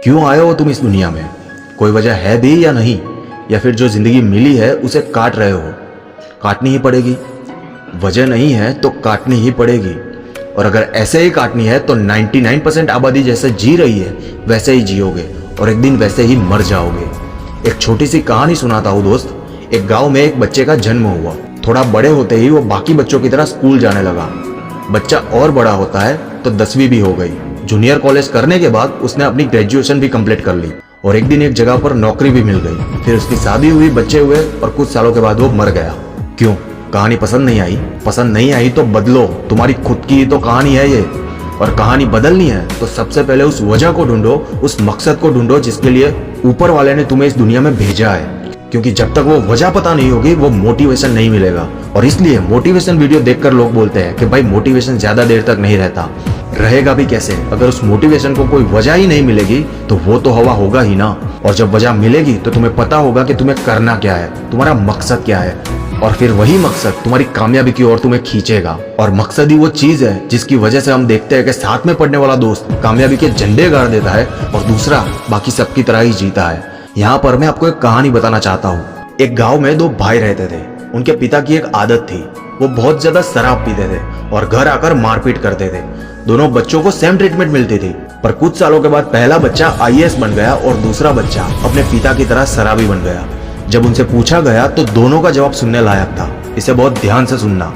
क्यों आए हो तुम इस दुनिया में? कोई वजह है भी या नहीं? या फिर जो जिंदगी मिली है उसे काट रहे हो? काटनी ही पड़ेगी। वजह नहीं है तो काटनी ही पड़ेगी। और अगर ऐसे ही काटनी है तो 99% आबादी जैसे जी रही है वैसे ही जियोगे और एक दिन वैसे ही मर जाओगे। एक छोटी सी कहानी सुनाता हूँ दोस्त। एक गांव में एक बच्चे का जन्म हुआ। थोड़ा बड़े होते ही वो बाकी बच्चों की तरह स्कूल जाने लगा। बच्चा और बड़ा होता है तो 10वीं भी हो गई। जूनियर कॉलेज करने के बाद उसने अपनी ग्रेजुएशन भी कंप्लीट कर ली और एक दिन एक जगह पर नौकरी भी मिल गई। फिर उसकी शादी हुई, बच्चे हुए और कुछ सालों के बाद वो मर गया। क्यों? कहानी पसंद नहीं आई? पसंद नहीं आई तो बदलो, तुम्हारी खुद की तो कहानी है ये। और कहानी बदलनी है तो सबसे पहले उस वजह को ढूंढो, उस मकसद को ढूंढो जिसके लिए ऊपर वाले ने तुम्हें इस दुनिया में भेजा है। क्योंकि जब तक वो वजह पता नहीं होगी वो मोटिवेशन नहीं मिलेगा। और इसलिए मोटिवेशन वीडियो देखकर लोग बोलते हैं कि भाई मोटिवेशन ज्यादा देर तक नहीं रहता। रहेगा भी कैसे? अगर उस मोटिवेशन को कोई वजह ही नहीं मिलेगी तो वो तो हवा होगा ही ना। और जब वजह मिलेगी तो तुम्हें पता होगा कि तुम्हें करना क्या है, तुम्हारा मकसद क्या है। और फिर वही मकसद तुम्हारी कामयाबी की ओर तुम्हें खींचेगा। और मकसद ही वो चीज है जिसकी वजह से हम देखते हैं कि साथ में पढ़ने वाला दोस्त कामयाबी के झंडे गाड़ देता है और दूसरा बाकी सबकी तरह ही जीता है। यहाँ पर मैं आपको एक कहानी बताना चाहता हूँ। एक गांव में दो भाई रहते थे। उनके पिता की एक आदत थी, वो बहुत ज्यादा शराब पीते थे और घर आकर मारपीट करते थे। दोनों बच्चों को सेम ट्रीटमेंट मिलती थी। पर कुछ सालों के बाद पहला बच्चा IAS बन गया और दूसरा बच्चा अपने पिता की तरह शराबी बन गया। जब उनसे पूछा गया तो दोनों का जवाब सुनने लायक था। इसे बहुत ध्यान से सुनना।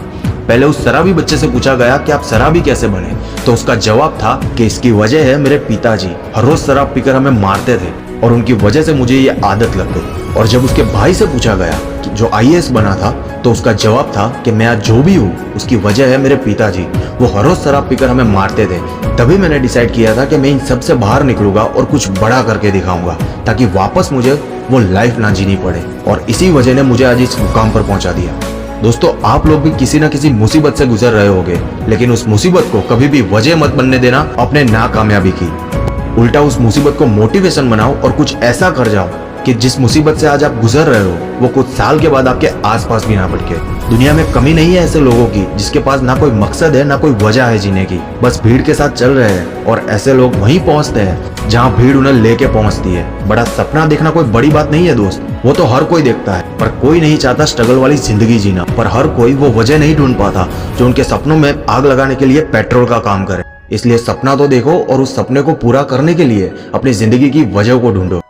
पहले उस शराबी बच्चे से पूछा गया कि आप शराबी कैसे बने, तो उसका जवाब था कि इसकी वजह है मेरे पिताजी हर रोज शराब पीकर हमें मारते थे और उनकी वजह से मुझे ये आदत लग गई। और जब उसके भाई से पूछा गया कि जो IAS बना था, तो उसका जवाब था कि मैं आज जो भी हूँ उसकी वजह है मेरे पिताजी, वो हर रोज शराब पीकर हमें मारते थे। तभी मैंने डिसाइड किया था कि मैं इन सब से बाहर निकलूंगा और कुछ बड़ा करके दिखाऊंगा ताकि वापस मुझे वो लाइफ ना जीनी पड़े। और इसी वजह ने मुझे आज इस मुकाम पर पहुंचा दिया। दोस्तों, आप लोग भी किसी न किसी मुसीबत से गुजर रहे होंगे, लेकिन उस मुसीबत को कभी भी वजह मत बनने देना अपने नाकामयाबी की। उल्टा उस मुसीबत को मोटिवेशन बनाओ और कुछ ऐसा कर जाओ कि जिस मुसीबत से आज आप गुजर रहे हो वो कुछ साल के बाद आपके आसपास भी ना भटके। दुनिया में कमी नहीं है ऐसे लोगों की जिसके पास ना कोई मकसद है ना कोई वजह है जीने की, बस भीड़ के साथ चल रहे हैं। और ऐसे लोग वहीं पहुंचते हैं जहां भीड़ उन्हें लेके पहुंचती है। बड़ा सपना देखना कोई बड़ी बात नहीं है दोस्त, वो तो हर कोई देखता है, पर कोई नहीं चाहता स्ट्रगल वाली जिंदगी जीना। पर हर कोई वो वजह नहीं ढूंढ पाता जो उनके सपनों में आग लगाने के लिए पेट्रोल का काम करे। इसलिए सपना तो देखो और उस सपने को पूरा करने के लिए अपनी जिंदगी की वजह को ढूंढो।